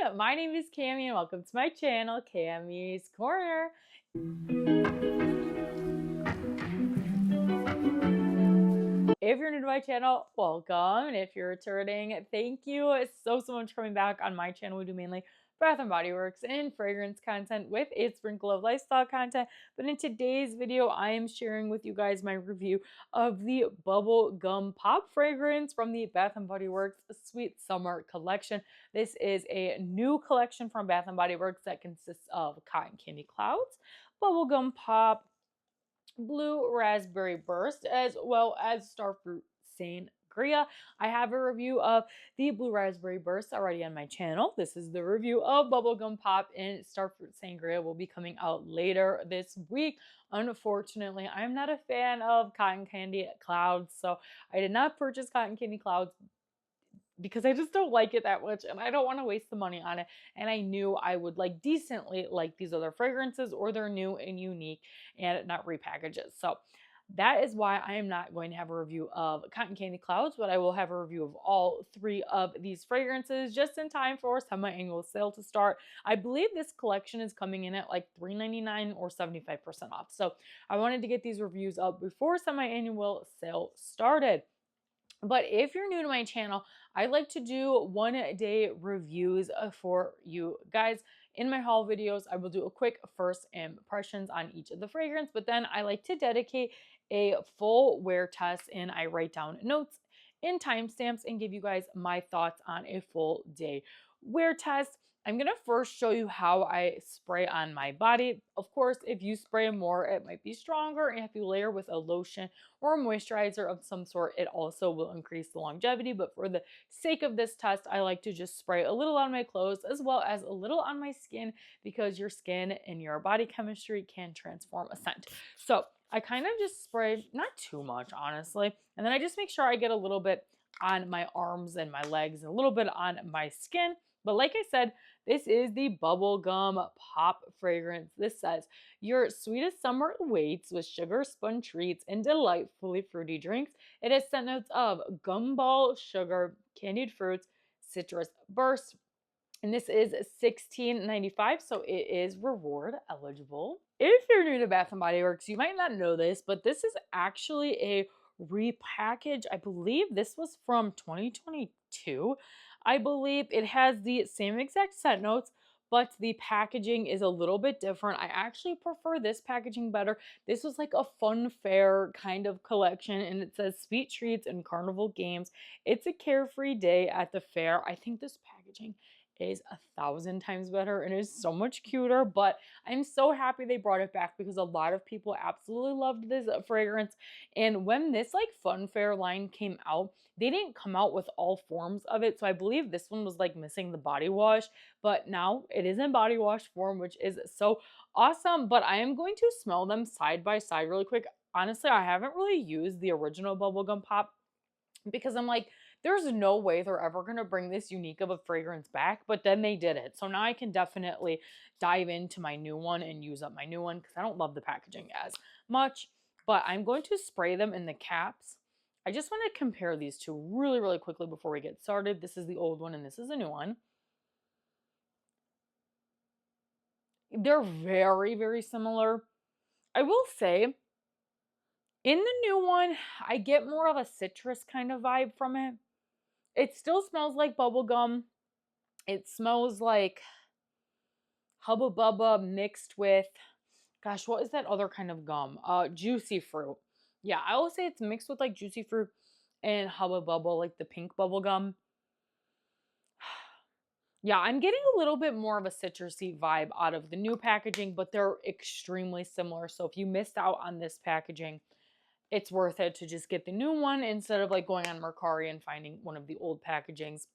My name is Cami and welcome to my channel, Cami's Corner. If you're new to my channel, welcome. And if you're returning, thank you so much for coming back. On my channel, we do mainly Bath & Body Works and fragrance content with a sprinkle of lifestyle content. But in today's video, I am sharing with you guys my review of the Bubble Gum Pop fragrance from the Bath & Body Works Sweet Summer collection. This is a new collection from Bath & Body Works that consists of Cotton Candy Clouds, Bubble Gum Pop, Blue Raspberry Burst, as well as Starfruit Sangria. I have a review of the Blue Raspberry Burst already on my channel. This is the review of Bubblegum Pop, and Starfruit Sangria will be coming out later this week. Unfortunately, I'm not a fan of Cotton Candy Clouds, so I did not purchase Cotton Candy Clouds because I just don't like it that much and I don't want to waste the money on it. And I knew I would like decently like these other fragrances, or they're new and unique and not repackages. So that is why I am not going to have a review of Cotton Candy Clouds, but I will have a review of all three of these fragrances just in time for semi-annual sale to start. I believe this collection is coming in at like $3.99 or 75% off. So I wanted to get these reviews up before semi-annual sale started. But if you're new to my channel, I like to do 1-day reviews for you guys. In my haul videos, I will do a quick first impressions on each of the fragrance, but then I like to dedicate a full wear test and I write down notes and timestamps and give you guys my thoughts on a full day wear test. I'm going to first show you how I spray on my body. Of course, if you spray more, it might be stronger. And if you layer with a lotion or a moisturizer of some sort, it also will increase the longevity. But for the sake of this test, I like to just spray a little on my clothes as well as a little on my skin, because your skin and your body chemistry can transform a scent. So I kind of just spray, not too much, honestly. And then I just make sure I get a little bit on my arms and my legs and a little bit on my skin. But like I said, this is the Bubblegum Pop fragrance. This says, your sweetest summer awaits with sugar spun treats and delightfully fruity drinks. It has scent notes of gumball sugar, candied fruits, citrus burst. And this is $16.95, so it is reward eligible. If you're new to Bath & Body Works, you might not know this, but this is actually a repackage. I believe this was from 2022. I believe it has the same exact scent notes, but the packaging is a little bit different. I actually prefer this packaging better. This was like a fun fair kind of collection, and it says sweet treats and carnival games. It's a carefree day at the fair. I think this packaging is 1,000 times better and is so much cuter, but I'm so happy they brought it back because a lot of people absolutely loved this fragrance. And when this like fun fair line came out, they didn't come out with all forms of it, so I believe this one was like missing the body wash, but now it is in body wash form, which is so awesome. But I am going to smell them side by side really quick. Honestly, I haven't really used the original Bubblegum Pop because I'm like, there's no way they're ever going to bring this unique of a fragrance back, but then they did it. So now I can definitely dive into my new one and use up my new one because I don't love the packaging as much. But I'm going to spray them in the caps. I just want to compare these two really quickly before we get started. This is the old one and this is a new one. They're very similar. I will say, in the new one, I get more of a citrus kind of vibe from it. It still smells like bubblegum. It smells like Hubba Bubba mixed with, gosh, what is that other kind of gum? Juicy fruit. Yeah, I will say it's mixed with like juicy fruit and Hubba Bubba, like the pink bubble gum. Yeah, I'm getting a little bit more of a citrusy vibe out of the new packaging, but they're extremely similar. So if you missed out on this packaging, it's worth it to just get the new one instead of like going on Mercari and finding one of the old packagings,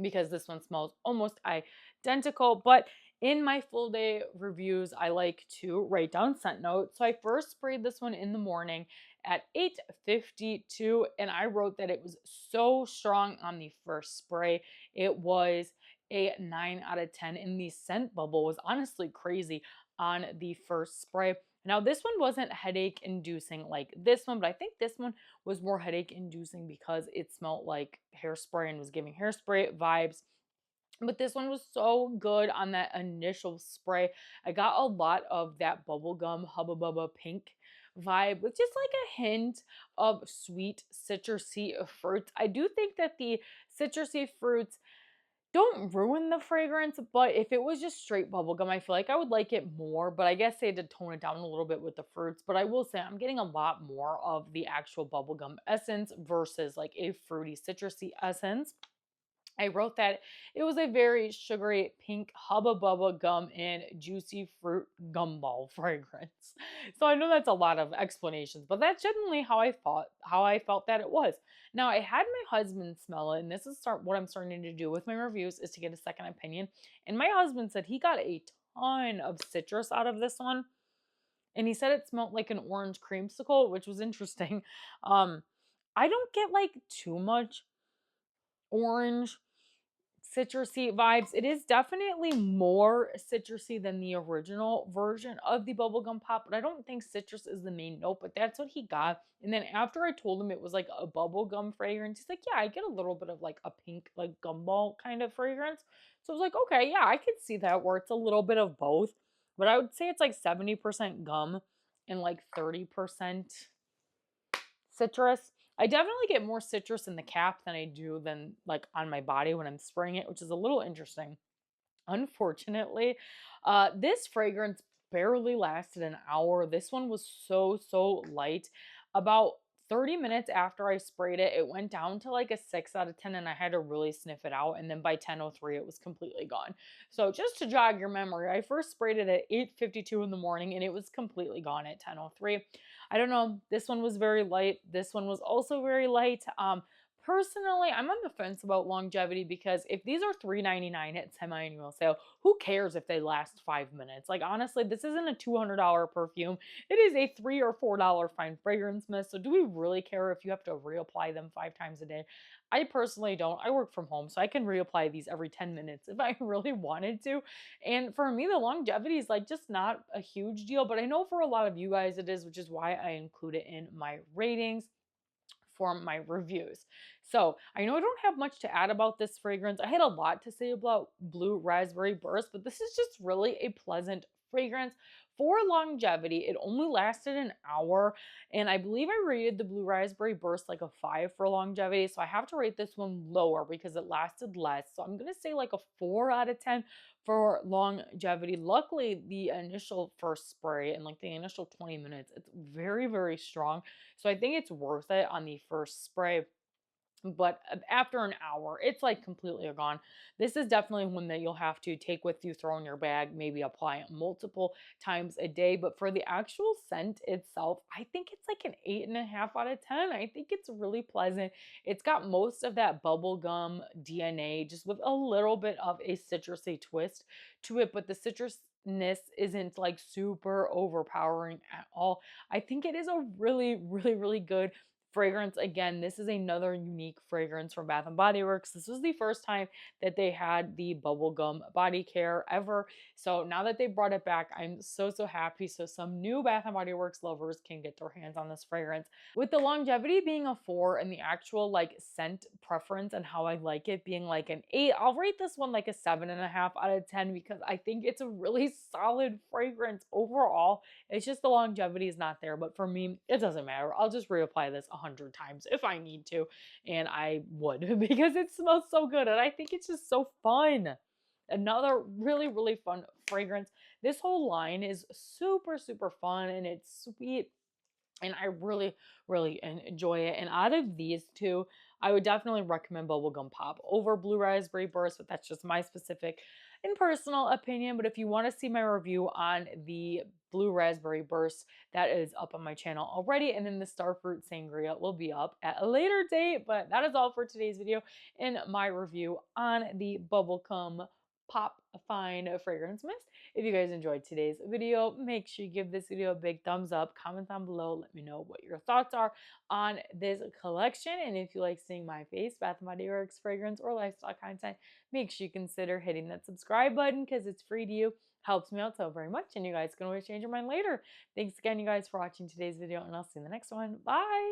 because this one smells almost identical. But in my full day reviews, I like to write down scent notes. So I first sprayed this one in the morning at 8:52, and I wrote that it was so strong on the first spray. It was a 9 out of 10, and the scent bubble was honestly crazy on the first spray. Now, this one wasn't headache inducing like this one, but I think this one was more headache inducing because it smelled like hairspray and was giving hairspray vibes. But this one was so good on that initial spray. I got a lot of that bubblegum Hubba Bubba pink vibe with just like a hint of sweet citrusy fruits. I do think that the citrusy fruits don't ruin the fragrance, but if it was just straight bubblegum, I feel like I would like it more, but I guess they had to tone it down a little bit with the fruits. But I will say I'm getting a lot more of the actual bubblegum essence versus like a fruity citrusy essence. I wrote that it was a very sugary pink Hubba Bubba gum and juicy fruit gumball fragrance. So I know that's a lot of explanations, but that's generally how I felt that it was. Now I had my husband smell it, and this is what I'm starting to do with my reviews is to get a second opinion. And my husband said he got a ton of citrus out of this one, and he said it smelled like an orange creamsicle, which was interesting. Um, I don't get like too much orange citrusy vibes. It is definitely more citrusy than the original version of the bubblegum pop, but I don't think citrus is the main note, but that's what he got. And then after I told him it was like a bubblegum fragrance, he's like, yeah, I get a little bit of like a pink, like gumball kind of fragrance. So I was like, okay, yeah, I could see that where it's a little bit of both, but I would say it's like 70% gum and like 30% citrus. I definitely get more citrus in the cap than I do than like on my body when I'm spraying it, which is a little interesting. Unfortunately, this fragrance barely lasted an hour. This one was so light. About 30 minutes after I sprayed it, it went down to like a 6 out of 10 and I had to really sniff it out. And then by 10:03, it was completely gone. So just to jog your memory, I first sprayed it at 8:52 in the morning and it was completely gone at 10:03. I don't know. This one was very light. This one was also very light. Personally, I'm on the fence about longevity because if these are $3.99 at semi-annual sale, who cares if they last 5 minutes? Like honestly, this isn't a $200 perfume. It is a $3 or $4 fine fragrance mist. So do we really care if you have to reapply them 5 times a day? I personally don't. I work from home, so I can reapply these every 10 minutes if I really wanted to. And for me, the longevity is like just not a huge deal, but I know for a lot of you guys it is, which is why I include it in my ratings for my reviews. So I know I don't have much to add about this fragrance. I had a lot to say about Blue Raspberry Burst, but this is just really a pleasant fragrance for longevity. It only lasted an hour, and I believe I rated the Blue Raspberry Burst like a 5 for longevity, so I have to rate this one lower because it lasted less. So I'm going to say like a 4 out of 10 for longevity. Luckily, the initial first spray and like the initial 20 minutes, it's very strong. So I think it's worth it on the first spray. But after an hour, it's like completely gone. This is definitely one that you'll have to take with you, throw in your bag, maybe apply it multiple times a day. But for the actual scent itself, I think it's like an 8.5 out of 10. I think it's really pleasant. It's got most of that bubblegum DNA, just with a little bit of a citrusy twist to it, but the citrusness isn't like super overpowering at all. I think it is a really good fragrance. Again, this is another unique fragrance from Bath and Body Works. This was the first time that they had the bubblegum body care ever. So now that they brought it back, I'm so happy. So some new Bath and Body Works lovers can get their hands on this fragrance. With the longevity being a 4 and the actual like scent preference and how I like it being like an 8, I'll rate this one like a 7.5 out of 10 because I think it's a really solid fragrance overall. It's just the longevity is not there, but for me, it doesn't matter. I'll just reapply this 100 times if I need to, and I would because it smells so good, and I think it's just so fun. Another really fun fragrance. This whole line is super fun, and it's sweet, and I really enjoy it. And out of these two, I would definitely recommend Bubblegum Pop over Blue Raspberry Burst, but that's just my specific and personal opinion. But if you want to see my review on the Blue Raspberry Burst, that is up on my channel already, and then the Starfruit Sangria will be up at a later date. But that is all for today's video and my review on the Bubblegum Pop Fine Fragrance Mist. If you guys enjoyed today's video, make sure you give this video a big thumbs up. Comment down below. Let me know what your thoughts are on this collection. And if you like seeing my face, Bath & Body Works fragrance or lifestyle content, make sure you consider hitting that subscribe button because it's free to you. Helps me out so very much. And you guys can always change your mind later. Thanks again, you guys, for watching today's video. And I'll see you in the next one. Bye!